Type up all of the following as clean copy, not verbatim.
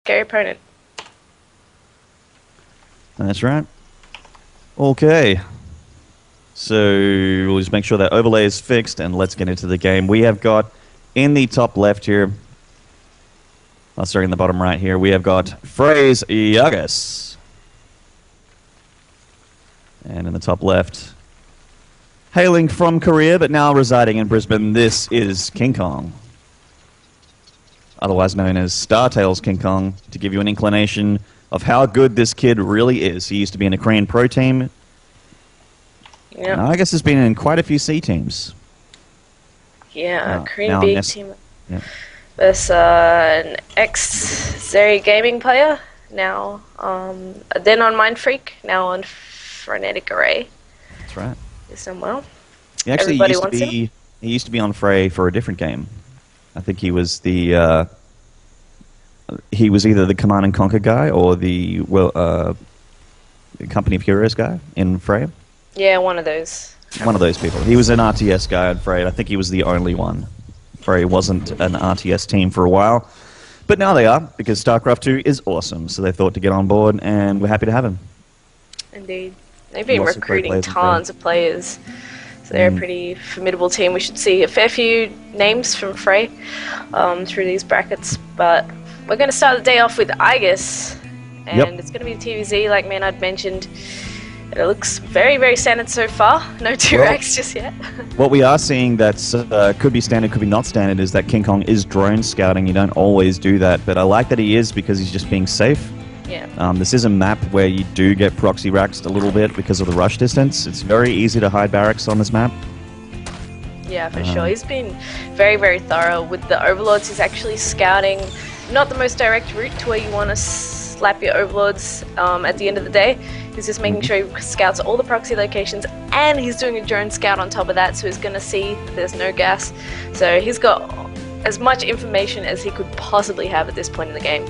scary opponent. That's right. Okay. So we'll just make sure that overlay is fixed and let's get into the game. We have got in the top left here, sorry, in the bottom right here, we have got Frey's Iaguz. And in the top left, hailing from Korea but now residing in Brisbane, this is KingKong. Otherwise known as Startails KingKong, to give you an inclination of how good this kid really is. He used to be in a Korean pro team. Yeah. I guess has been in quite a few C teams. Yeah, Korean big team. Yeah. There's an ex-Zeri gaming player, now then on Mind Freak, now on Frenetic Array. That's right. He's done well. He used to be on Frey for a different game. I think he was the he was either the Command and Conquer guy or the Company of Heroes guy in Frey. Yeah, one of those. One of those people. He was an RTS guy on Frey. I think he was the only one. Frey wasn't an RTS team for a while, but now they are, because StarCraft 2 is awesome. So they thought to get on board, and we're happy to have him. Indeed. They've been recruiting tons of players. So they're a pretty formidable team. We should see a fair few names from Frey through these brackets. But we're going to start the day off with Iaguz. And it's going to be TVZ, like Maynard mentioned. It looks very, very standard so far. No 2-racks just yet. What we are seeing that's could be standard, could be not standard, is that KingKong is drone scouting. You don't always do that, but I like that he is, because he's just being safe. Yeah. This is a map where you do get proxy racked a little bit because of the rush distance. It's very easy to hide barracks on this map. Yeah, for sure. He's been very, very thorough. With the Overlords, he's actually scouting not the most direct route to where you want to slap your Overlords at the end of the day. He's just making sure he scouts all the proxy locations, and he's doing a drone scout on top of that, so he's going to see that there's no gas. So he's got as much information as he could possibly have at this point in the game.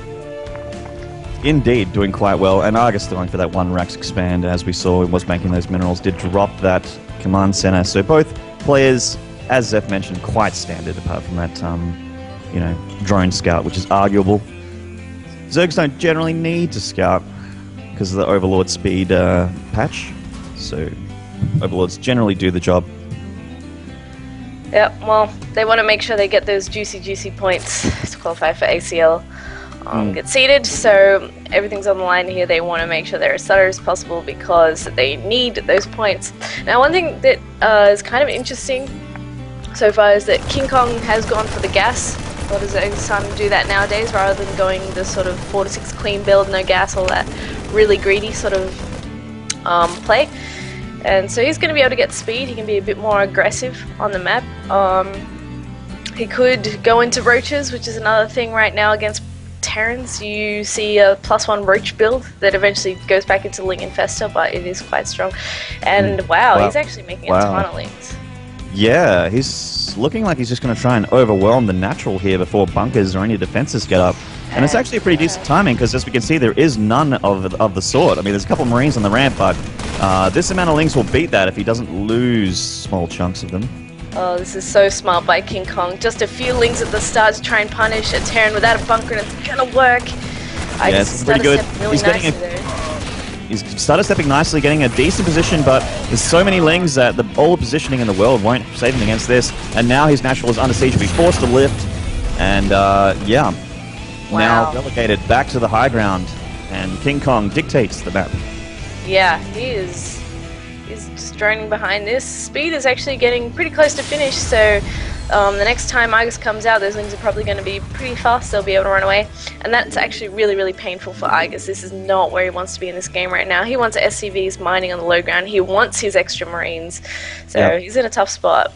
Indeed, doing quite well. And Argus going for that 1-racks expand, as we saw, was making those minerals, did drop that command center. So both players, as Zeph mentioned, quite standard, apart from that, drone scout, which is arguable. Zergs don't generally need to scout because of the Overlord speed patch, so Overlords generally do the job. Yeah, well, they want to make sure they get those juicy points to qualify for ACL. Get seeded, so everything's on the line here. They want to make sure they're as thorough as possible because they need those points. Now, one thing that is kind of interesting so far is that KingKong has gone for the gas. A lot of Zergs starting to do that nowadays, rather than going the sort of 4 to 6 clean build, no gas, all that really greedy sort of play. And so he's going to be able to get speed. He can be a bit more aggressive on the map. He could go into roaches, which is another thing right now against Terrans. You see a +1 roach build that eventually goes back into Ling Infester, but it is quite strong. And wow. He's actually making a ton of Lings. Yeah, he's looking like he's just going to try and overwhelm the natural here before bunkers or any defenses get up. And it's actually a pretty decent timing, because as we can see, there is none of the sort. I mean, there's a couple of Marines on the ramp, but this amount of Lings will beat that if he doesn't lose small chunks of them. Oh, this is so smart by KingKong. Just a few Lings at the start to try and punish a Terran without a bunker, and it's going to work. Yeah, it's pretty good. He's started stepping nicely, getting a decent position, but there's so many Lings that all the positioning in the world won't save him against this. And now his natural is under siege, will be forced to lift. And now relegated back to the high ground. And KingKong dictates the map. Yeah, he's just droning behind this. Speed is actually getting pretty close to finish, so the next time Iaguz comes out, those Lings are probably going to be pretty fast. They'll be able to run away, and that's actually really, really painful for Iaguz. This is not where he wants to be in this game right now. He wants SCVs mining on the low ground. He wants his extra Marines, so he's in a tough spot.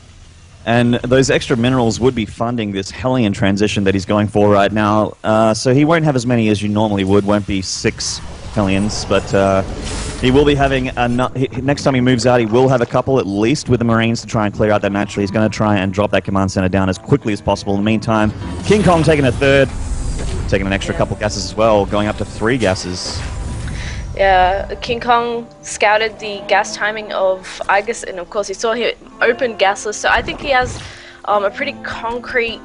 And those extra minerals would be funding this Hellion transition that he's going for right now. So he won't have as many as you normally would. Won't be 6 Hellions, but he will be having next time he moves out, he will have a couple at least with the Marines to try and clear out that naturally. He's going to try and drop that command center down as quickly as possible. In the meantime, KingKong taking a third, taking an extra couple gases as well, going up to 3 gases. Yeah, KingKong scouted the gas timing of Iaguz, and of course he saw he opened gasless, so I think he has a pretty concrete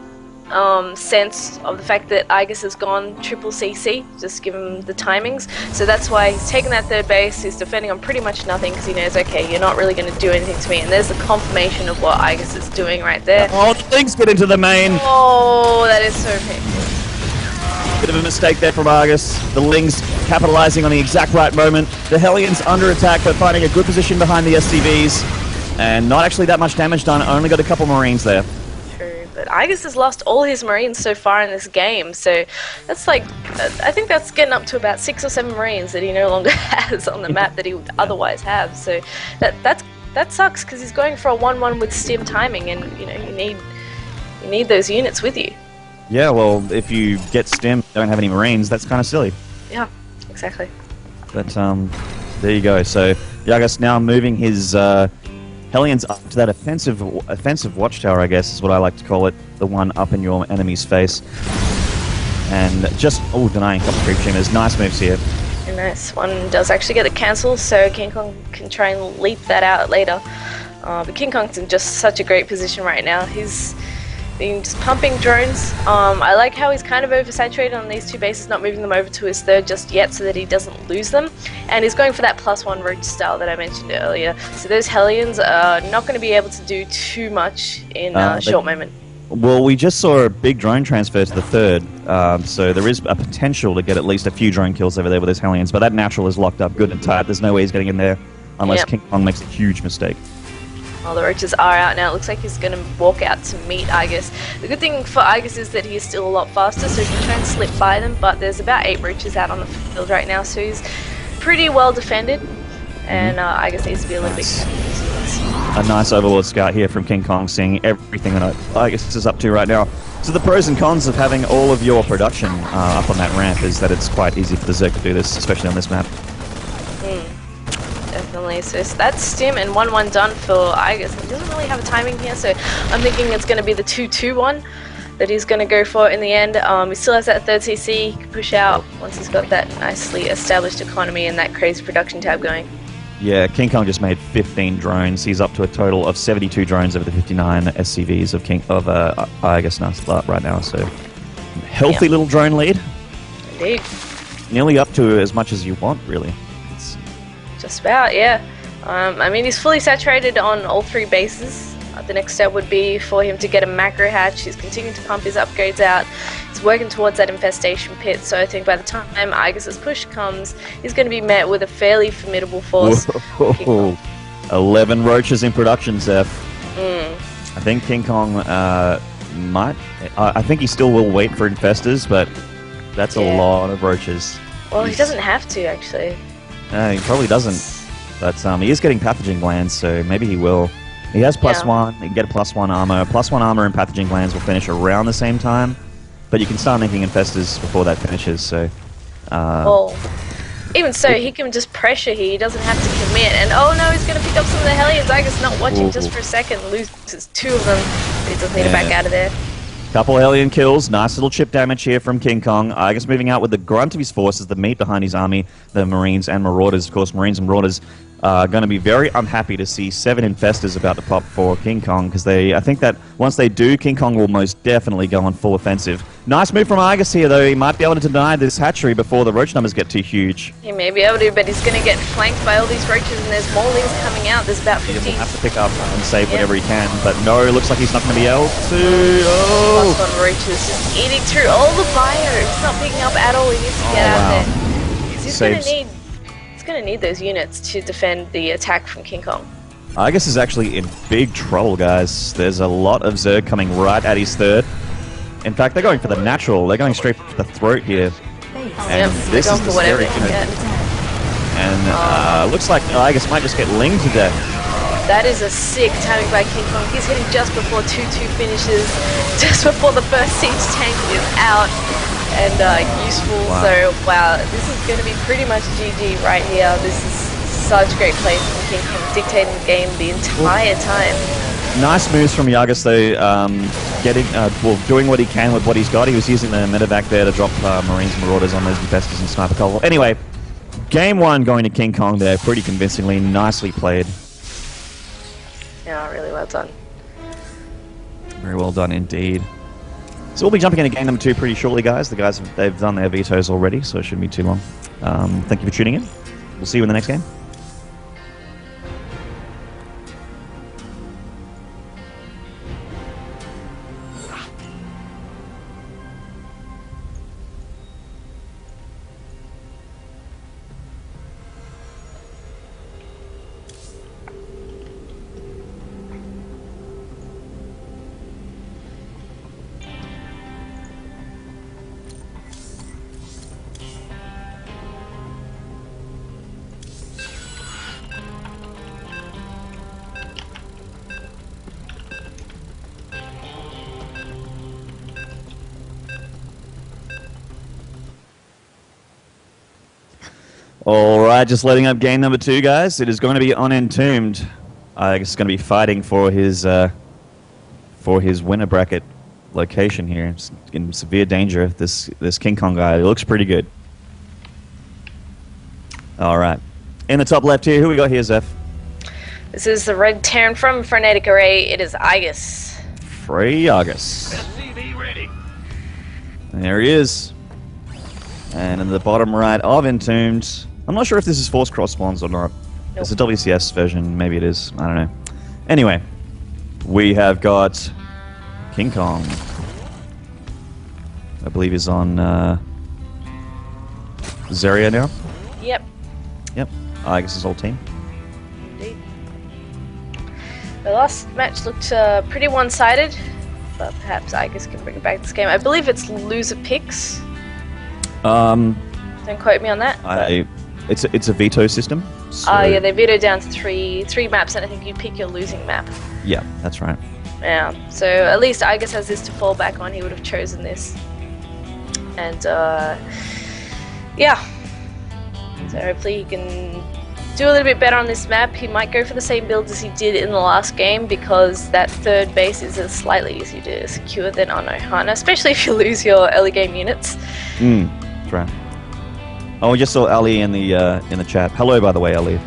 sense of the fact that Iaguz has gone triple CC, just give him the timings. So that's why he's taken that third base, he's defending on pretty much nothing because he knows, okay, you're not really going to do anything to me. And there's the confirmation of what Iaguz is doing right there. Oh, the Lings get into the main. Oh, that is so painful. Bit of a mistake there from Iaguz. The Lings capitalizing on the exact right moment. The Hellions under attack, but finding a good position behind the SCVs. And not actually that much damage done, only got a couple Marines there. True, but Iaguz has lost all his Marines so far in this game, so that's like, I think that's getting up to about 6 or 7 Marines that he no longer has on the map that he would otherwise have. So that sucks because he's going for a 1-1 with stim timing, and you know you need those units with you. Yeah, well, if you get stim, don't have any Marines, that's kind of silly. Yeah, exactly. But there you go. So Iaguz now moving his Hellions up to that offensive watchtower, I guess is what I like to call it, the one up in your enemy's face. And just denying a couple creep streamers. Nice moves here. And nice. One does actually get a cancel, so KingKong can try and leap that out later. But KingKong's in just such a great position right now. He's been just pumping drones. I like how he's kind of oversaturated on these 2 bases, not moving them over to his third just yet so that he doesn't lose them. And he's going for that +1 roach style that I mentioned earlier. So those Hellions are not going to be able to do too much in a short moment. Well, we just saw a big drone transfer to the third, so there is a potential to get at least a few drone kills over there with those Hellions, but that natural is locked up good and tight. There's no way he's getting in there unless KingKong makes a huge mistake. Well, the roaches are out now. It looks like he's going to walk out to meet Iaguz. The good thing for Iaguz is that he's still a lot faster, so he can try and slip by them, but there's about 8 roaches out on the field right now, so he's pretty well defended, and Iaguz needs to be a little bit careful. A nice overlord scout here from KingKong, seeing everything that Iaguz is up to right now. So the pros and cons of having all of your production up on that ramp is that it's quite easy for the Zerg to do this, especially on this map. Definitely. So that's stim and 1-1 done for Iaguz. He doesn't really have a timing here, so I'm thinking it's going to be the 2-2-1 that he's going to go for in the end. He still has that third CC, he can push out once he's got that nicely established economy and that crazy production tab going. Yeah, KingKong just made 15 drones. He's up to a total of 72 drones over the 59 SCVs of Iaguz right now. So healthy little drone lead. Indeed. Nearly up to as much as you want, really. Just about, yeah. I mean, he's fully saturated on all 3 bases. The next step would be for him to get a macro hatch. He's continuing to pump his upgrades out. He's working towards that infestation pit, so I think by the time Iaguz's push comes, he's going to be met with a fairly formidable force. 11 roaches in production, Zeph. I think KingKong might... I think he still will wait for infestors, but that's a lot of roaches. Well, he doesn't have to, actually. He probably doesn't, but he is getting pathogen glands, so maybe he will. He has +1, he can get a +1 armor. +1 armor and pathogen glands will finish around the same time, but you can start making infestors before that finishes, so... well, even so, he can just pressure here, he doesn't have to commit, and oh no, he's going to pick up some of the Hellions. Iaguz not watching just for a second, loses 2 of them, but he does need to back out of there. Couple Hellion kills, nice little chip damage here from KingKong. Iaguz moving out with the grunt of his forces, the meat behind his army, the Marines and Marauders. Of course, Marines and Marauders are going to be very unhappy to see 7 infestors about to pop for KingKong, because I think that once they do, KingKong will most definitely go on full offensive. Nice move from Iaguz here, though. He might be able to deny this hatchery before the roach numbers get too huge. He may be able to, but he's going to get flanked by all these roaches, and there's more Lings coming out. There's about 15. He'll have to pick up and save whatever he can, but no, looks like he's not going to be able to. +1 roaches just eating through all the bio. He's not picking up at all. He needs to get out there. He's going to need those units to defend the attack from KingKong. Iaguz is actually in big trouble, guys. There's a lot of Zerg coming right at his third. In fact, they're going for the natural. They're going straight for the throat here. And this is the scary unit. And looks like Iaguz might just get linged to death. That is a sick timing by KingKong. He's hitting just before 2-2 finishes, just before the first siege tank is out and useful. Wow. So, wow, this is going to be pretty much GG right here. This is such great play from KingKong, dictating the game the entire time. Nice moves from Iaguz, though, doing what he can with what he's got. He was using the medevac there to drop Marines and Marauders on those infestors and Sniper Cover. Anyway, game 1 going to KingKong there, pretty convincingly, nicely played. Yeah, really well done. Very well done indeed. So we'll be jumping into game number 2 pretty shortly, guys. The guys, they've done their vetoes already, so it shouldn't be too long. Thank you for tuning in. We'll see you in the next game. Alright, just loading up game number 2, guys. It is going to be on Entombed. I guess it's going to be fighting for his winner bracket location here. It's in severe danger. This KingKong guy, he looks pretty good. Alright. In the top left here, who we got here, Zeph? This is the red Terran from Frenetic Array. It is Iaguz. Iaguz. SCV ready. And there he is. And in the bottom right of Entombed, I'm not sure if this is Force Cross spawns or not. Nope. It's a WCS version, maybe it is. I don't know. Anyway, we have got KingKong. I believe he's on Zarya now. Yep. Yep. Iaguz's old team. Indeed. The last match looked pretty one-sided, but perhaps Iaguz can bring it back this game. I believe it's loser picks. Don't quote me on that. It's a veto system. So Yeah, they veto down to three maps, and I think you pick your losing map. yeah, that's right. Yeah, so at least Iaguz has this to fall back on. He would have chosen this. And, yeah. So hopefully he can do a little bit better on this map. He might go for the same build as he did in the last game, because that third base is slightly easier to secure than on Ohana, especially if you lose your early game units. That's right. Oh, we just saw Ali in the chat. Hello, by the way, Ali.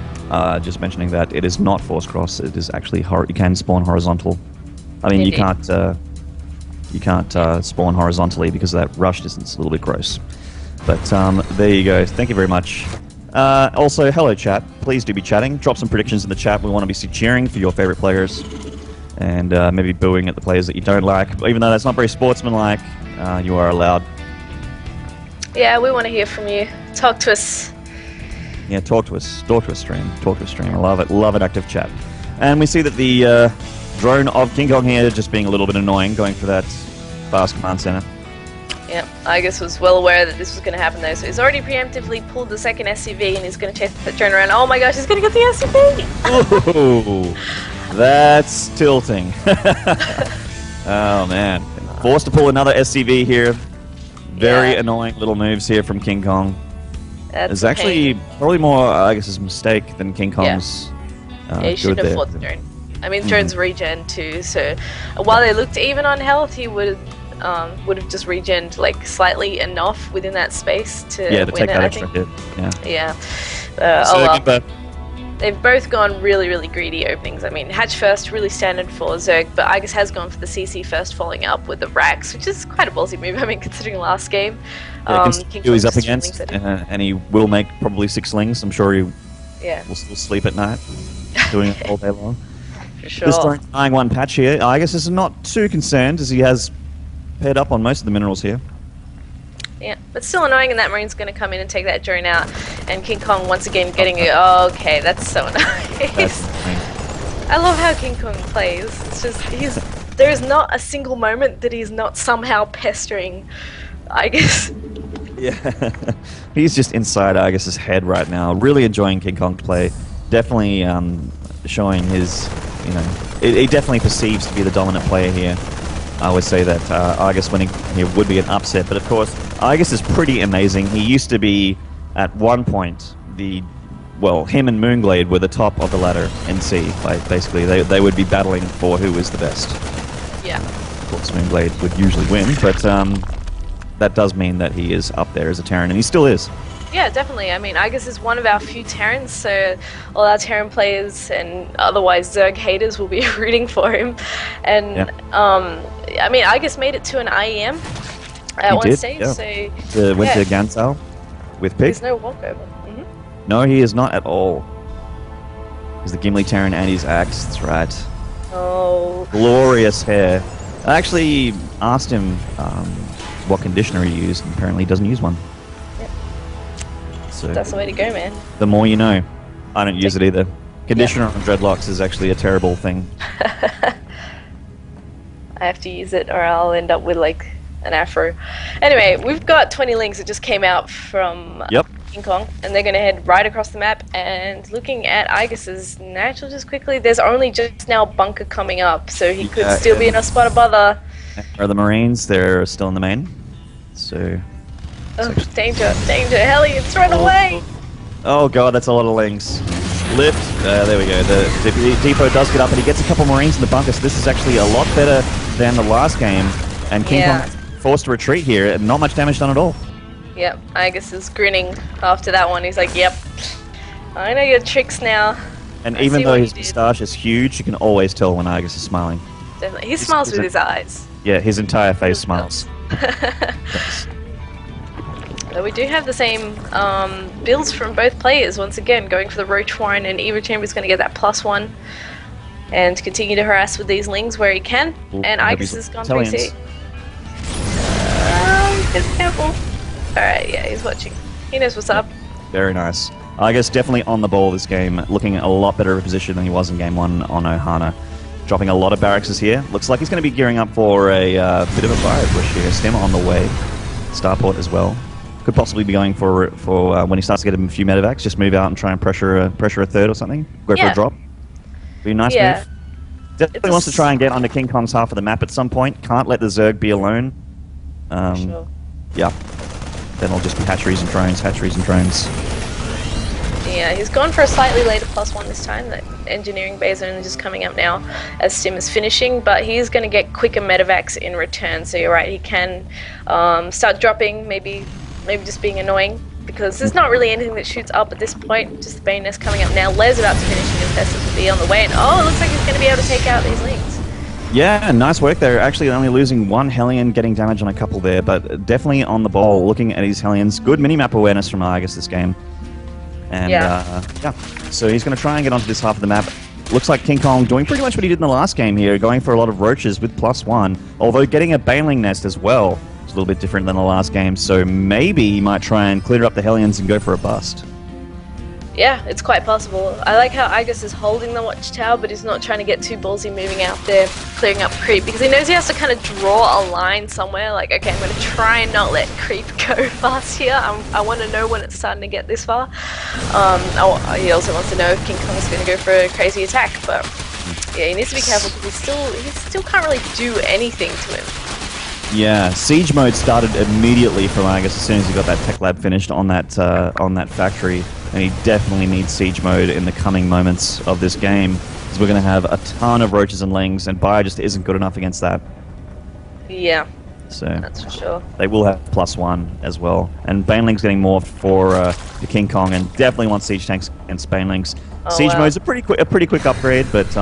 Just mentioning that it is not Force Cross. It is actually you can spawn horizontal. I mean, Indeed. you can't spawn horizontally because that rush distance is a little bit gross. But there you go. Thank you very much. Also, hello, chat. Please do be chatting. Drop some predictions in the chat. We want to be cheering for your favorite players, and maybe booing at the players that you don't like. Even though that's not very sportsmanlike, you are allowed. Yeah, we want to hear from you. Talk to us. Yeah, talk to us. Talk to us, stream. Talk to us, stream. I love it. Love an active chat. And we see that the drone of KingKong here just being a little bit annoying, going for that fast command center. Yeah, Iaguz was well aware that this was going to happen though, so he's already preemptively pulled the second SCV and he's going to chase the drone around. Oh my gosh, he's going to get the SCV! Ooh, that's tilting. Oh man. Forced to pull another SCV here. Very annoying little moves here from KingKong. It's actually probably more Iaguz's mistake than KingKong's. Yeah, he shouldn't have fought the drone. I mean, drone's regen too, so while they looked even on health, he would have just regened like slightly enough within that space to to win take it, that I extra think. hit. Yeah. Yeah. They've both gone really, really greedy openings. I mean, Hatch first, really standard for Zerg, but Iaguz has gone for the CC first, following up with the Rax, which is quite a ballsy move, I mean, considering last game. Who he's up against, and he will make probably 6 slings. I'm sure he will still sleep at night, doing it all day long. For sure. This time, eyeing one patch here. Iaguz is not too concerned, as he has paired up on most of the minerals here. Yeah, but still annoying, and that Marine's going to come in and take that drone out, and KingKong once again getting it. Oh, okay, that's so nice. I love how KingKong plays. It's just, there is not a single moment that he's not somehow pestering Iaguz. Yeah, he's just inside Iaguz's head right now, really enjoying KingKong's play. Definitely showing his, he definitely perceives to be the dominant player here. I would say that Iaguz winning here would be an upset, but of course, Iaguz is pretty amazing. He used to be, at one point, him and Moonglade were the top of the ladder in C. Basically, they would be battling for who was the best. Yeah. Of course, Moonglade would usually win, but that does mean that he is up there as a Terran, and he still is. Yeah, definitely. I mean, Iaguz is one of our few Terrans, so all our Terran players and otherwise Zerg haters will be rooting for him. And I mean, Iaguz made it to an IEM at one stage, so... Went to Gansal with Pig. There's no walkover. No, he is not at all. He's the Gimli Terran and his axe, that's right. Oh. Glorious hair. I actually asked him what conditioner he used, and apparently he doesn't use one. Yep. So that's the way to go, man. The more you know. I don't use it either. Conditioner on dreadlocks is actually a terrible thing. I have to use it or I'll end up with like an afro. Anyway, we've got 20 links that just came out from KingKong, and they're going to head right across the map. And looking at Iaguz's natural just quickly, there's only just now bunker coming up, so he could still be in a spot of bother. Are the Marines? They're still in the main. So... Oh, danger, danger, Hellions, run away! Oh god, that's a lot of links. Lift. There we go. The depot does get up, and he gets a couple Marines in the bunker, so this is actually a lot better than the last game. And KingKong forced to retreat here, and not much damage done at all. Yep, Iaguz is grinning after that one. He's like, yep, I know your tricks now. And even though his moustache is huge, you can always tell when Iaguz is smiling. Definitely. He smiles with his eyes. Yeah, his entire face smiles. But we do have the same builds from both players. Once again, going for the Roach Warren, and Evo Chamber's going to get that +1 and continue to harass with these lings where he can. And Iaguz has gone 3C. Just careful. Alright, yeah, he's watching. He knows what's up. Very nice. Iaguz definitely on the ball this game, looking at a lot better of a position than he was in game 1 on Ohana. Dropping a lot of barracks here. Looks like he's going to be gearing up for a bit of a fire push here. Stem on the way. Starport as well. Could possibly be going for when he starts to get a few medevacs, just move out and try and pressure a third or something. Go for a drop. Be a nice move. Definitely wants to try and get onto KingKong's half of the map at some point. Can't let the Zerg be alone. Sure. Yeah. Then it'll just be hatcheries and drones, hatcheries and drones. Yeah, he's gone for a slightly later +1 this time. That engineering bay is only just coming up now as Stim is finishing, but he's going to get quicker medevacs in return. So you're right, he can start dropping, maybe just being annoying, because there's not really anything that shoots up at this point. Just the Bane Nest coming up now. Les about to finish and Infested will be on the way, and oh, it looks like he's going to be able to take out these links. Yeah, nice work there. Actually only losing one Hellion, getting damage on a couple there, but definitely on the ball, looking at his Hellions. Good minimap awareness from Iaguz this game. And so he's going to try and get onto this half of the map. Looks like KingKong doing pretty much what he did in the last game here, going for a lot of roaches with +1, although getting a Baneling Nest as well. It's a little bit different than the last game, so maybe he might try and clear up the Hellions and go for a bust. Yeah, it's quite possible. I like how Iaguz is holding the watchtower, but he's not trying to get too ballsy moving out there, clearing up creep, because he knows he has to kind of draw a line somewhere, like, okay, I'm going to try and not let creep go fast here. I want to know when it's starting to get this far. He also wants to know if KingKong is going to go for a crazy attack, but yeah, he needs to be careful, because he still can't really do anything to him. Yeah, siege mode started immediately from Iaguz as soon as he got that tech lab finished on that factory, and he definitely needs siege mode in the coming moments of this game, because we're going to have a ton of roaches and lings, and Bayer just isn't good enough against that. Yeah, so that's for sure. They will have +1 as well, and Baneling's getting morphed for the KingKong, and definitely wants siege tanks against Banelings. Siege mode's a pretty quick upgrade, but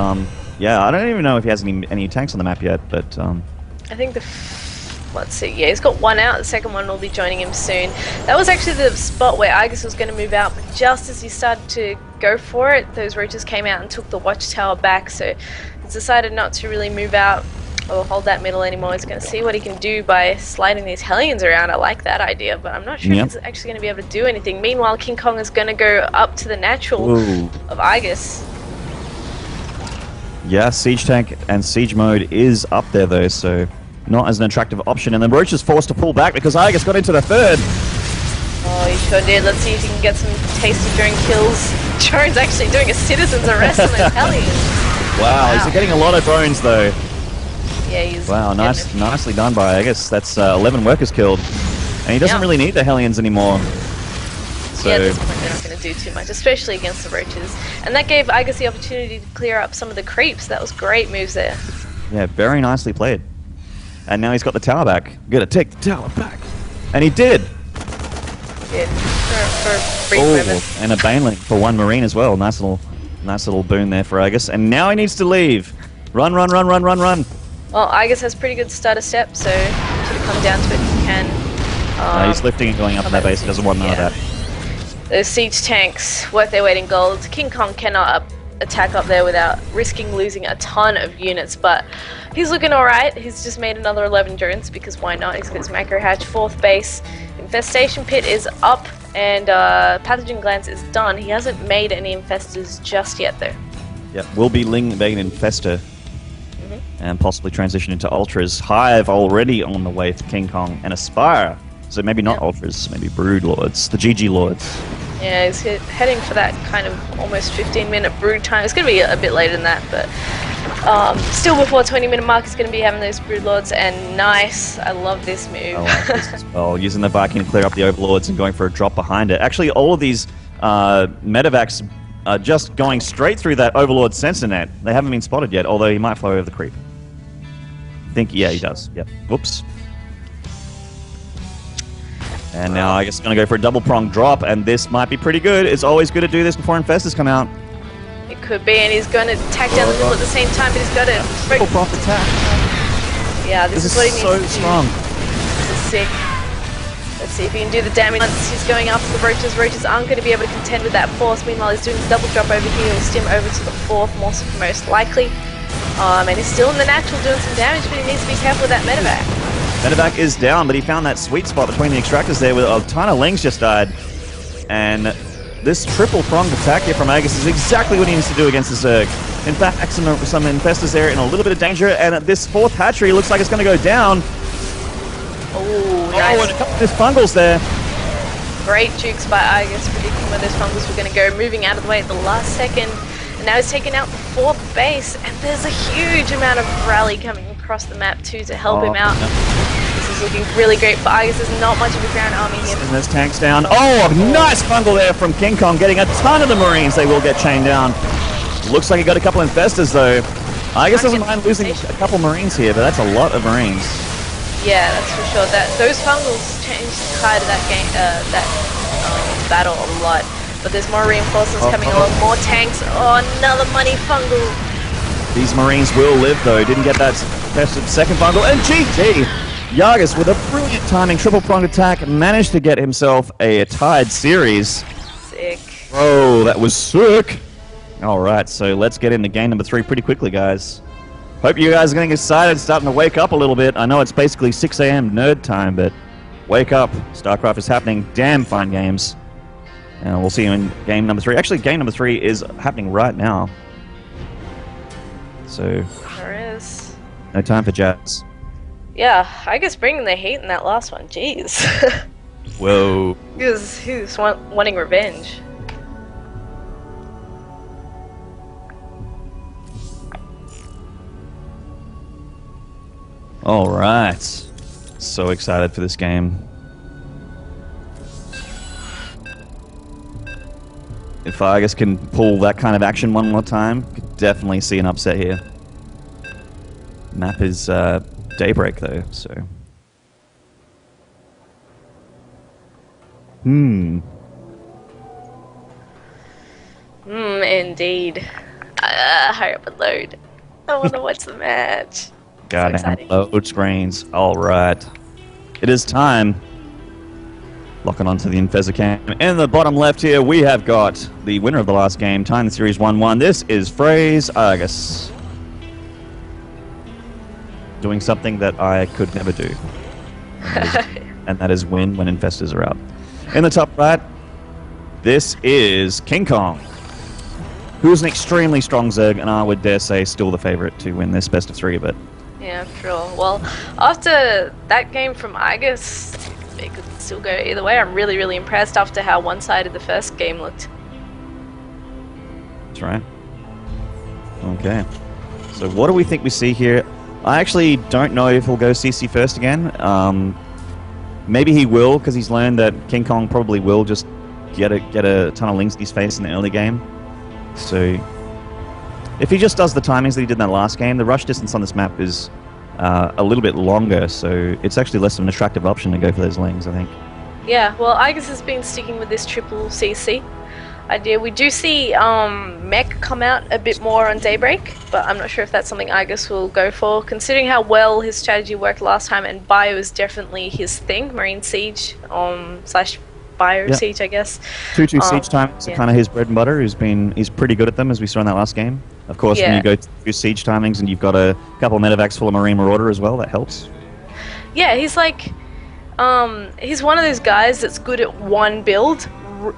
yeah, I don't even know if he has any tanks on the map yet, but I think let's see, yeah, he's got one out, the second one will be joining him soon. That was actually the spot where Iaguz was going to move out, but just as he started to go for it, those roaches came out and took the watchtower back, so he's decided not to really move out or hold that middle anymore. He's going to see what he can do by sliding these Hellions around. I like that idea, but I'm not sure if he's actually going to be able to do anything. Meanwhile, KingKong is going to go up to the natural of Iaguz. Yeah, siege tank and siege mode is up there though, so not as an attractive option, and the Roach is forced to pull back because Iaguz got into the third. Oh, he sure did. Let's see if he can get some tasty drone kills. Drone's actually doing a citizen's arrest on those Hellions. Wow, he's getting a lot of drones though. Yeah, he's... Wow, nicely done by Iaguz. That's 11 workers killed. And he doesn't really need the Hellions anymore. So... yeah, at this point they're not going to do too much, especially against the Roaches. And that gave Iaguz the opportunity to clear up some of the creeps. That was great moves there. Yeah, very nicely played. And now he's got the tower back. Gotta take the tower back. And he did! Yeah, for a brief moment. And a Baneling for one Marine as well. Nice little boon there for Iaguz. And now he needs to leave. Run. Well, Iaguz has pretty good starter step, so should it come down to it, he can. He's lifting and going up in that base. He doesn't want none of that. Those siege tanks, worth their weight in gold. KingKong cannot attack up there without risking losing a ton of units, but he's looking alright. He's just made another 11 drones, because why not? He's got his macro hatch, 4th base. Infestation pit is up, and pathogen glance is done. He hasn't made any infestors just yet, though. Yeah, we'll be Ling being an infestor. And possibly transition into Ultras. Hive already on the way to KingKong and Aspire. So maybe not Ultras, maybe Brood Lords, the GG Lords. Yeah, he's heading for that kind of almost 15-minute Brood time. It's going to be a bit later than that, but still before 20-minute mark, he's going to be having those Brood Lords, and nice. I love this move. I like this as well. Using the Viking to clear up the Overlords and going for a drop behind it. Actually, all of these medevacs are just going straight through that Overlord sensor net. They haven't been spotted yet, although he might fly over the creep. I think, yeah, he does. Yep. Whoops. And now I guess going to go for a double prong drop, and this might be pretty good. It's always good to do this before infestors come out. It could be, and he's going to tack down the middle at the same time, but he's got to triple prong attack. Yeah, this is what he needs so to do. strong. This is sick. Let's see if he can do the damage. Once he's going after the roaches. Roaches aren't going to be able to contend with that force. Meanwhile, he's doing the double drop over here. He'll stim over to the 4th, most likely. And he's still in the natural doing some damage, but he needs to be careful with that medevac. Medevac is down, but he found that sweet spot between the extractors there with a ton of Lings just died. And this triple-pronged attack here from Iaguz is exactly what he needs to do against the Zerg. In fact, some infestors there in a little bit of danger, and this 4th hatchery looks like it's going to go down. Oh, nice. And a couple of these fungals there. Great jukes by Iaguz, predicting where those fungals were going to go, moving out of the way at the last second. And now he's taking out the 4th base, and there's a huge amount of rally coming across the map too to help him out. No. This is looking really great for Iaguz. There's not much of a ground army here. And there's tanks down. Oh, a nice fungal there from KingKong, getting a ton of the Marines. They will get chained down. Looks like he got a couple infestors though. Iaguz doesn't mind losing a couple Marines here, but that's a lot of Marines. Yeah, that's for sure. Those fungals changed the tide of that game, battle a lot. But there's more reinforcements coming along, more tanks. Oh, another money fungal. These Marines will live though. Didn't get that second fungal. And GG! Iaguz with a brilliant timing, triple pronged attack, managed to get himself a tied series. Sick. Oh, that was sick. Alright, so let's get into game number 3 pretty quickly, guys. Hope you guys are getting excited, starting to wake up a little bit. I know it's basically 6 AM nerd time, but wake up. StarCraft is happening. Damn fine games. And we'll see you in game number 3. Actually, game number 3 is happening right now. So, there is. No time for jazz. Yeah, I guess bringing the heat in that last one. Jeez. Whoa. He was wanting revenge. Alright. So excited for this game. If Iaguz can pull that kind of action one more time, could definitely see an upset here. Map is Daybreak though, so. Indeed. Hurry up and load. I want to watch the match. Gotta have load screens. Alright. It is time. Locking onto the Infeza cam. In the bottom left here, we have got the winner of the last game, tying the series 1-1. This is Phrase Iaguz. Doing something that I could never do. And that is win when infestors are out. In the top right, this is KingKong, who's an extremely strong Zerg, and I would dare say still the favorite to win this best of 3, but... Yeah, sure. Well, after that game from Iaguz, it could still go either way. I'm really, really impressed after how one-sided the first game looked. That's right. Okay. So what do we think we see here? I actually don't know if he'll go CC first again. Maybe he will, because he's learned that KingKong probably will just get a ton of Lings in his face in the early game. So if he just does the timings that he did in that last game, the rush distance on this map is a little bit longer, so it's actually less of an attractive option to go for those Lings, I think. Yeah, well, Iaguz has been sticking with this triple CC. idea. We do see Mech come out a bit more on Daybreak, but I'm not sure if that's something Iaguz will go for, considering how well his strategy worked last time, and Bio is definitely his thing, Marine Siege, slash Bio Siege, I guess. 2-2 siege timings are kind of his bread and butter. He's pretty good at them, as we saw in that last game. Of course, when you go to siege timings and you've got a couple of medevacs full of Marine Marauder as well, that helps. Yeah, he's like, he's one of those guys that's good at one build,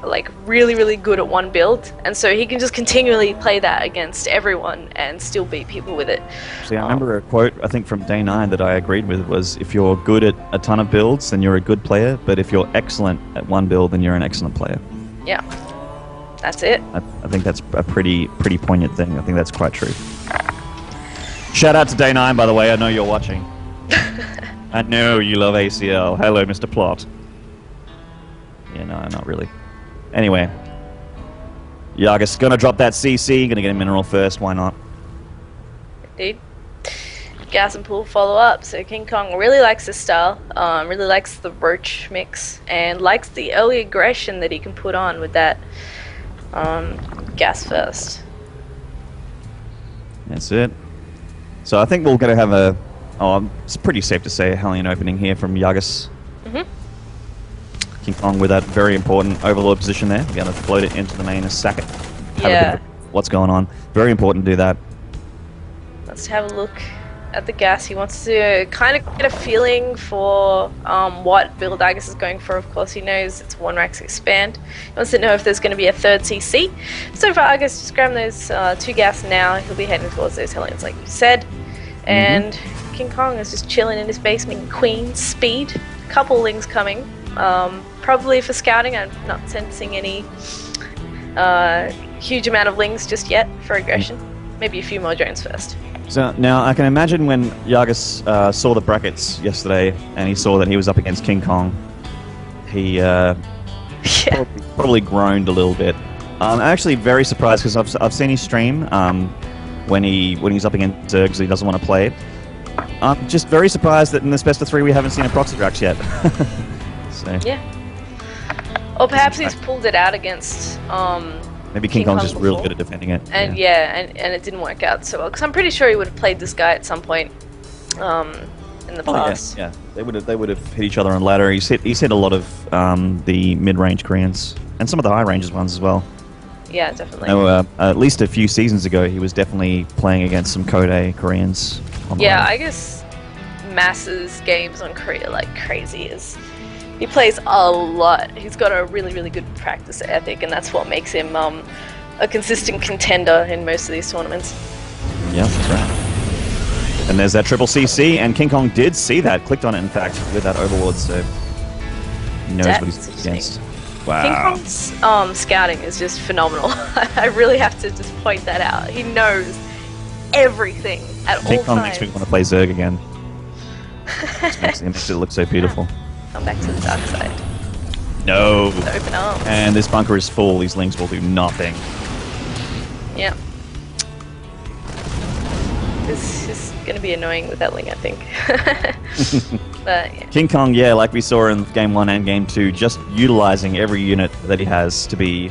like really, really good at one build, and so he can just continually play that against everyone and still beat people with it. See, I remember a quote, I think from Day 9, that I agreed with was, if you're good at a ton of builds, then you're a good player, but if you're excellent at one build, then you're an excellent player. Yeah. That's it. I think that's a pretty poignant thing. I think that's quite true. Shout out to Day 9, by the way. I know you're watching. I know you love ACL. Hello, Mr. Plot. Yeah, no, not really. Anyway. Iaguz gonna drop that CC. Gonna get a mineral first. Why not? Indeed. Gas and Pool follow up. So KingKong really likes this style. Really likes the Roach mix. And likes the early aggression that he can put on with that gas first. That's it. So I think we're going to have a... Oh, it's pretty safe to say a Hellion opening here from Iaguz. KingKong with that very important Overlord position there. We're going to float it into the main and sack it. Have a bit of what's going on. Very important to do that. Let's have a look at the gas. He wants to kind of get a feeling for what build Iaguz is going for. Of course, he knows it's 1 Rax expand. He wants to know if there's going to be a third CC. So for Iaguz, just grab those 2 gas now. He'll be heading towards those Hellions, like you said. And KingKong is just chilling in his basement. Queen, speed, couple lings coming. Probably for scouting. I'm not sensing any huge amount of lings just yet for aggression. Maybe a few more drones first. So now I can imagine when Iaguz saw the brackets yesterday and he saw that he was up against KingKong, he probably groaned a little bit. I'm actually very surprised because I've seen his stream when he's up against Zerg, so he doesn't want to play it. I'm just very surprised that in this best of 3 we haven't seen a proxy Drax yet. So. Yeah. Or perhaps he's pulled it out against maybe KingKong's just really good at defending it. And and it didn't work out so well. Because I'm pretty sure he would have played this guy at some point in the past. Yeah. They would have hit each other on ladder. He's hit a lot of the mid-range Koreans. And some of the high-ranges ones as well. Yeah, definitely. No, at least a few seasons ago, he was definitely playing against some Code Koreans. Yeah, I guess masses games on Korea like crazy. He plays a lot. He's got a really, really good practice ethic, and that's what makes him a consistent contender in most of these tournaments. Yeah, that's right. And there's that triple CC, and KingKong did see that, clicked on it, in fact, with that Overlord, so he knows what he's against. Wow. KingKong's scouting is just phenomenal. I really have to just point that out. He knows everything at all times. KingKong makes me want to play Zerg again. It makes it look so beautiful. Come back to the dark side. No. Open arms. And this bunker is full. These lings will do nothing. Yeah. This is going to be annoying with that ling, I think. But yeah. KingKong, yeah, like we saw in Game 1 and Game 2, just utilizing every unit that he has to be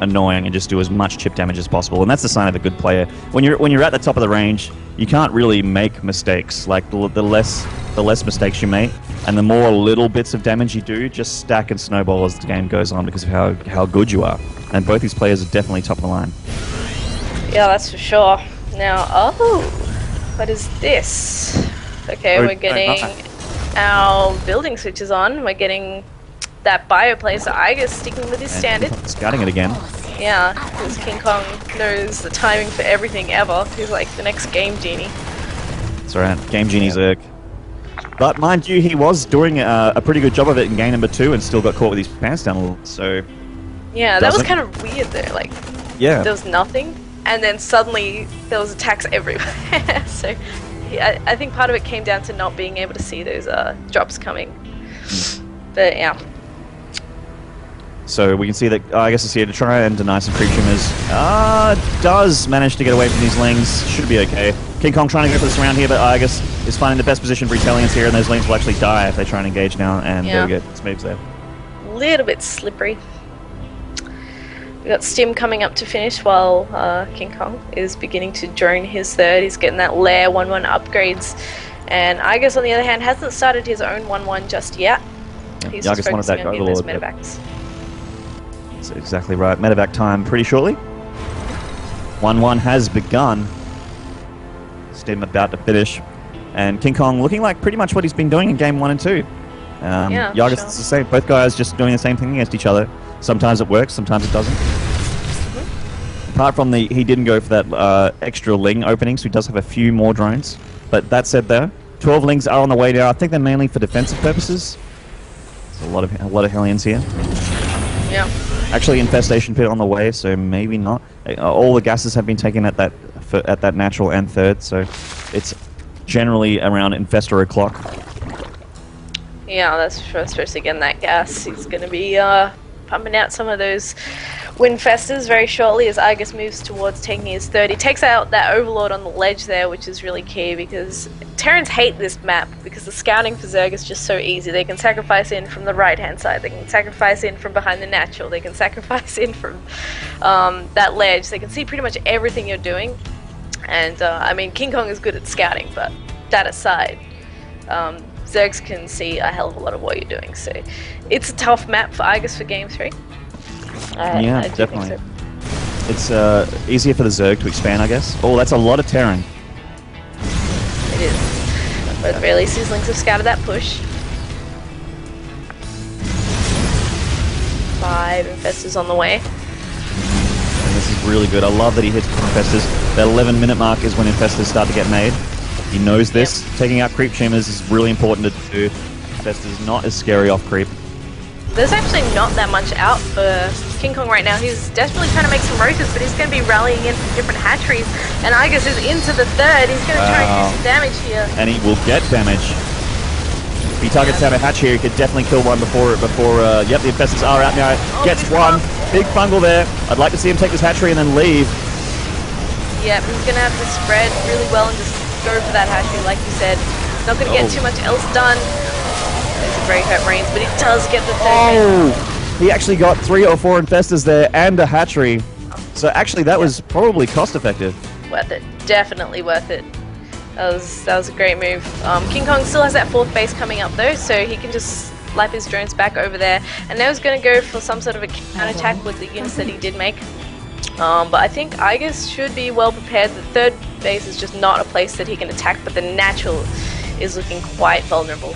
annoying and just do as much chip damage as possible. And that's the sign of a good player. When you're at the top of the range, you can't really make mistakes. Like the less mistakes you make, and the more little bits of damage you do, just stack and snowball as the game goes on because of how good you are. And both these players are definitely top of the line. Yeah, that's for sure. Now, what is this? Okay, we're getting our building switches on. We're getting that bio play, so Iaguz sticking with his standard. Scouting it again. Yeah, because KingKong knows the timing for everything ever. He's like the next Game Genie. That's right, Game Genie Zerg. But mind you, he was doing a pretty good job of it in game number 2 and still got caught with his pants down a little, so... Yeah, that was kind of weird though, like, there was nothing, and then suddenly there was attacks everywhere. So, yeah, I think part of it came down to not being able to see those drops coming. But, yeah. So we can see that Iaguz is here to try and deny some creep trimmers. Does manage to get away from these lings. Should be okay. KingKong trying to go for this round here, but Iaguz is finding the best position for his Hellions here, and those lings will actually die if they try and engage now, and there we go. It's moves there. Little bit slippery. We got Stim coming up to finish while KingKong is beginning to drone his third. He's getting that lair 1-1 upgrades. And Iaguz, on the other hand, hasn't started his own 1-1 just yet. He's just focusing on getting those medevacs. That's exactly right. Medevac time pretty shortly. 1-1 has begun. Stim about to finish. And KingKong looking like pretty much what he's been doing in game 1 and 2. Yeah, Iaguz sure. is the same. Both guys just doing the same thing against each other. Sometimes it works, sometimes it doesn't. Apart from he didn't go for that extra Ling opening, so he does have a few more drones. But that said, though, 12 Lings are on the way now. I think they're mainly for defensive purposes. There's a lot of Hellions here. Yeah. Actually, Infestation Pit on the way, so maybe not. All the gases have been taken at that natural and third, so it's generally around Infestor o'clock. Yeah, that's true. Especially getting that gas. He's going to be pumping out some of those Windfesters very shortly as Iaguz moves towards taking his third. He takes out that Overlord on the ledge there, which is really key because Terrans hate this map because the scouting for Zerg is just so easy. They can sacrifice in from the right-hand side. They can sacrifice in from behind the natural. They can sacrifice in from that ledge. They can see pretty much everything you're doing. And, I mean, KingKong is good at scouting, but that aside, Zergs can see a hell of a lot of what you're doing, so it's a tough map for Iaguz for Game 3. Yeah, definitely. It's easier for the Zerg to expand, I guess. Oh, that's a lot of Terran. It is. But at the very least, these Lings have scouted that push. 5 Infestors on the way. And this is really good. I love that he hits Infestors. That 11-minute mark is when Infestors start to get made. He knows this. Yep. Taking out creep shimmers is really important to do. Infestors not as scary off creep. There's actually not that much out for KingKong right now. He's desperately trying to make some rotors, but he's going to be rallying in from different hatcheries. And Iaguz is into the third. He's going to try and do some damage here. And he will get damage. If he targets down a hatch here, he could definitely kill one before yep, the Infestors are out now. Gets one. Big fungal there. I'd like to see him take this hatchery and then leave. Yep, he's going to have to spread really well and just go for that hatchery, like you said. Not going to get too much else done. There's a very hurt Marines, but he does get the third. He actually got 3 or 4 Infestors there and a hatchery. So actually that was probably cost effective. Worth it. Definitely worth it. That was a great move. KingKong still has that 4th base coming up though, so he can just light his drones back over there. And now he's going to go for some sort of a counter-attack with the units that he did make. But I think Iaguz should be well prepared. The 3rd base is just not a place that he can attack, but the natural is looking quite vulnerable.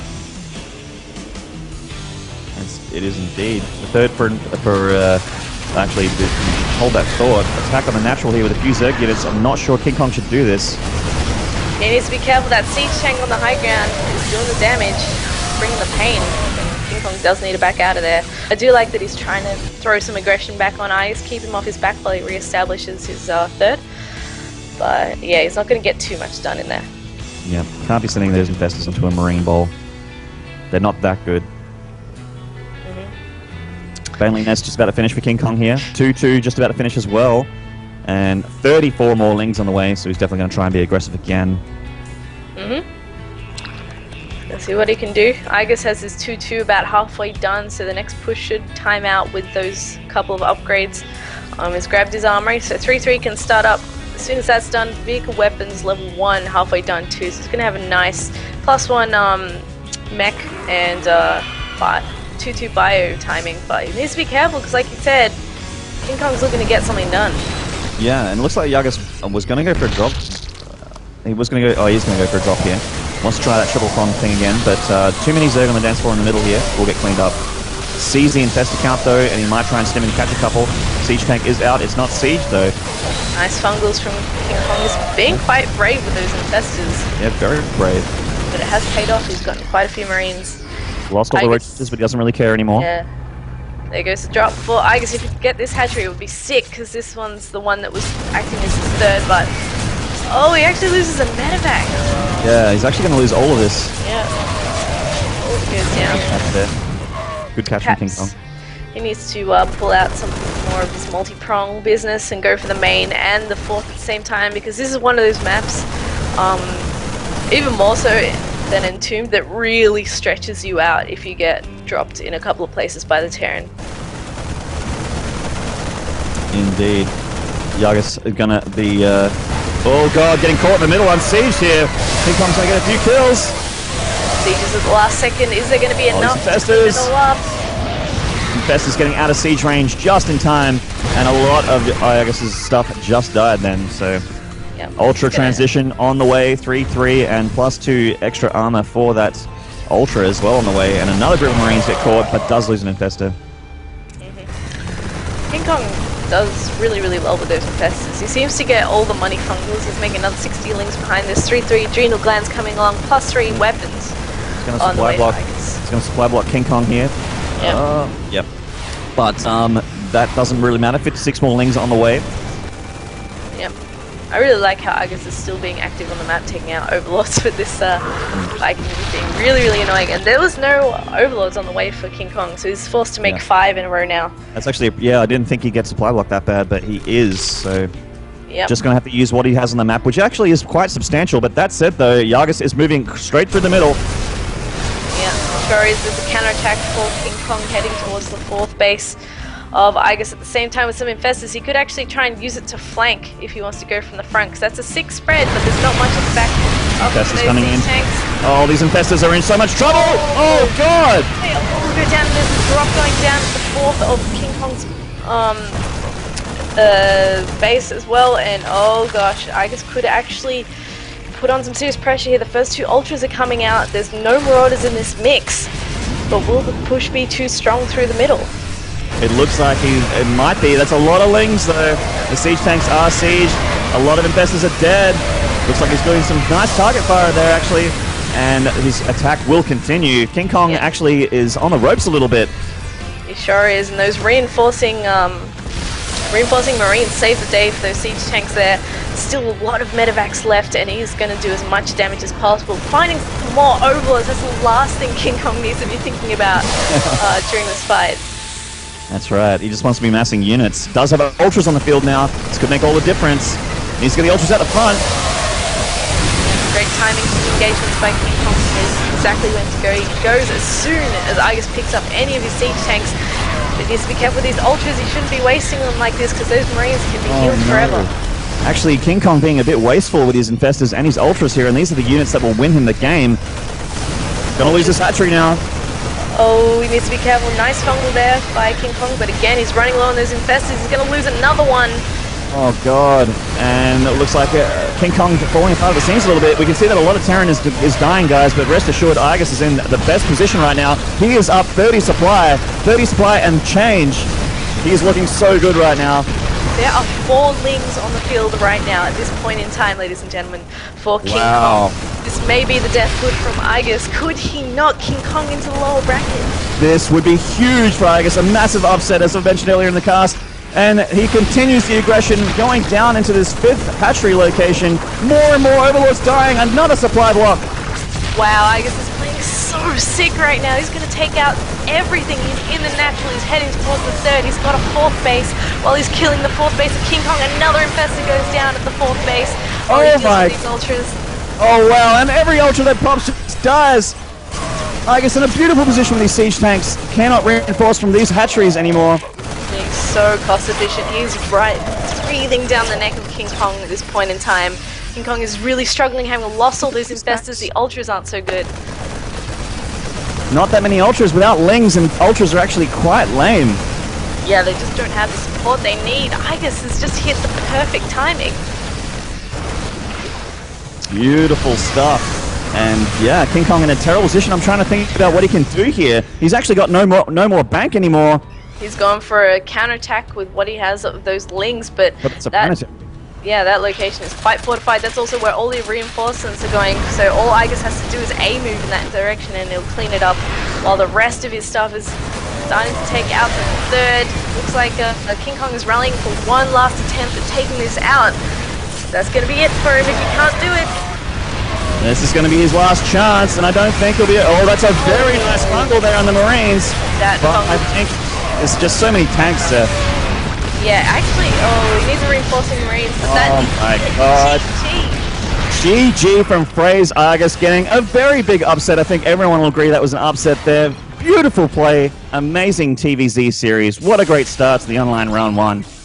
It is indeed. The 3rd for actually hold that thought. Attack on the natural here with a few Zerg units. I'm not sure KingKong should do this. He needs to be careful. That siege tank on the high ground is doing the damage, bringing the pain. KingKong does need to back out of there. I do like that he's trying to throw some aggression back on Iaguz, keep him off his back while he reestablishes his 3rd. But yeah, he's not going to get too much done in there. Yeah, can't be sending those Infestors into a Marine Bowl. They're not that good. Baneling Nest just about to finish for KingKong here. 2-2 just about to finish as well. And 34 more Lings on the way, so he's definitely going to try and be aggressive again. Let's see what he can do. Iaguz has his 2-2 about halfway done, so the next push should time out with those couple of upgrades. He's grabbed his armory, so 3-3 can start up. As soon as that's done, vehicle weapons level 1 halfway done too, so he's going to have a nice +1 mech and 2-2 bio timing, but he needs to be careful because, like you said, KingKong's looking to get something done. Yeah, and it looks like Iaguz was going to go for a drop. He was going to go. Oh, he's going to go for a drop here. Wants to try that triple prong thing again, but too many Zerg on the dance floor in the middle here. Will get cleaned up. Sees the Infestor count though, and he might try and stim and catch a couple. Siege tank is out. It's not siege though. Nice fungals from KingKong. He's being quite brave with those Infestors. Yeah, very brave. But it has paid off. He's gotten quite a few Marines. Lost all the roaches, but he doesn't really care anymore. Yeah. There goes the drop for Iaguz. If he could get this hatchery, it would be sick, because this one's the one that was acting as his 3rd, but... Oh, he actually loses a medevac. Yeah, he's actually going to lose all of this. Yeah. All goes down. That's it. Good catch from KingKong. He needs to pull out some more of his multi-prong business and go for the main and the 4th at the same time, because this is one of those maps, even more so than Entombed, that really stretches you out if you get dropped in a couple of places by the Terran. Indeed. Iaguz is gonna be, oh god, getting caught in the middle on Siege here. KingKong's gonna get a few kills. Siege is at the last second. Is there gonna be enough to clean it all up? Infestor's getting out of siege range just in time, and a lot of Iaguz's stuff just died then, so... Yep. Ultra transition on the way, 3-3, and +2 extra armor for that Ultra as well on the way, and another group of Marines get caught, but does lose an Infestor. KingKong does really, really well with those Infestors. He seems to get all the money fungals. He's making another 60 links behind this, 3-3 Adrenal Glands coming along, +3 weapons. He's going to supply block. He's going to supply block KingKong here. Yep. But that doesn't really matter. 56 more lings on the way. Yep. I really like how Iaguz is still being active on the map, taking out overlords with this Viking being really, really annoying. And there was no overlords on the way for KingKong, so he's forced to make 5 in a row now. That's actually, I didn't think he'd get supply block that bad, but he is, so... Yep. Just going to have to use what he has on the map, which actually is quite substantial. But that said, though, Iaguz is moving straight through the middle. Yeah, sure is. There's a counterattack for KingKong heading towards the 4th base of Iaguz at the same time with some Infestors. He could actually try and use it to flank if he wants to go from the front, because that's a 6 spread, but there's not much at the back. Infestors coming in. Oh, these Infestors are in so much trouble! Oh, God! We'll go down. There's a drop going down at the 4th of KingKong's base as well, and oh gosh, Iaguz could actually put on some serious pressure here. The first 2 Ultras are coming out. There's no Marauders in this mix, but will the push be too strong through the middle? It looks like it might be. That's a lot of lings, though. The siege tanks are sieged. A lot of Infestors are dead. Looks like he's doing some nice target fire there, actually. And his attack will continue. KingKong actually is on the ropes a little bit. He sure is, and those reinforcing Marines save the day for those siege tanks there. Still a lot of medevacs left, and he's going to do as much damage as possible. Finding more overlords, that's the last thing KingKong needs to be thinking about during this fight. That's right, he just wants to be massing units. Does have Ultras on the field now. This could make all the difference. Needs to get the Ultras at the front. Great timing for the engagements by KingKong. Is exactly when to go. He goes as soon as Iaguz picks up any of his siege tanks. But he needs to be careful with these Ultras. He shouldn't be wasting them like this, because those Marines can be healed forever. Actually, KingKong being a bit wasteful with his Infestors and his Ultras here, and these are the units that will win him the game. Gonna lose his hatchery now. Oh, he needs to be careful. Nice fungal there by KingKong, but again, he's running low on those Infestors. He's gonna lose another one. Oh god, and it looks like KingKong falling apart of the scenes a little bit. We can see that a lot of Terran is dying, guys, but rest assured, Iaguz is in the best position right now. He is up 30 supply and change. He is looking so good right now. There are 4 lings on the field right now at this point in time, ladies and gentlemen, for KingKong. Wow. This may be the death foot from Iaguz. Could he knock KingKong into the lower bracket? This would be huge for Iaguz, a massive upset, as I mentioned earlier in the cast. And he continues the aggression, going down into this 5th hatchery location. More and more Overlords dying, another supply block. Wow, Iaguz is playing so sick right now. He's going to take out everything. He's in the natural. He's heading towards the 3rd. He's got a 4th base. While he's killing the 4th base of KingKong, another Infestor goes down at the 4th base. Oh my! These Ultras. Oh wow, and every Ultra that pops just dies. Iaguz in a beautiful position with these siege tanks. Cannot reinforce from these hatcheries anymore. Being so cost efficient. He's breathing down the neck of KingKong at this point in time. KingKong is really struggling, having lost all those Infestors. The Ultras aren't so good. Not that many Ultras without lings, and Ultras are actually quite lame. Yeah, they just don't have the support they need. Iaguz has just hit the perfect timing. Beautiful stuff. And yeah, KingKong in a terrible position. I'm trying to think about what he can do here. He's actually got no more bank anymore. He's going for a counterattack with what he has of those lings, but that location is quite fortified. That's also where all the reinforcements are going, so all Iaguz has to do is A move in that direction and he'll clean it up, while the rest of his stuff is starting to take out the 3rd. Looks like KingKong is rallying for one last attempt at taking this out. That's going to be it for him if he can't do it. This is going to be his last chance, and I don't think he'll be... Oh, that's a very nice fungal there on the Marines. But I think there's just so many tanks there. Yeah, actually, he needs a reinforcing Marines, but oh my god. GG from Phrase Iaguz, getting a very big upset. I think everyone will agree that was an upset there. Beautiful play, amazing TVZ series. What a great start to the online round 1.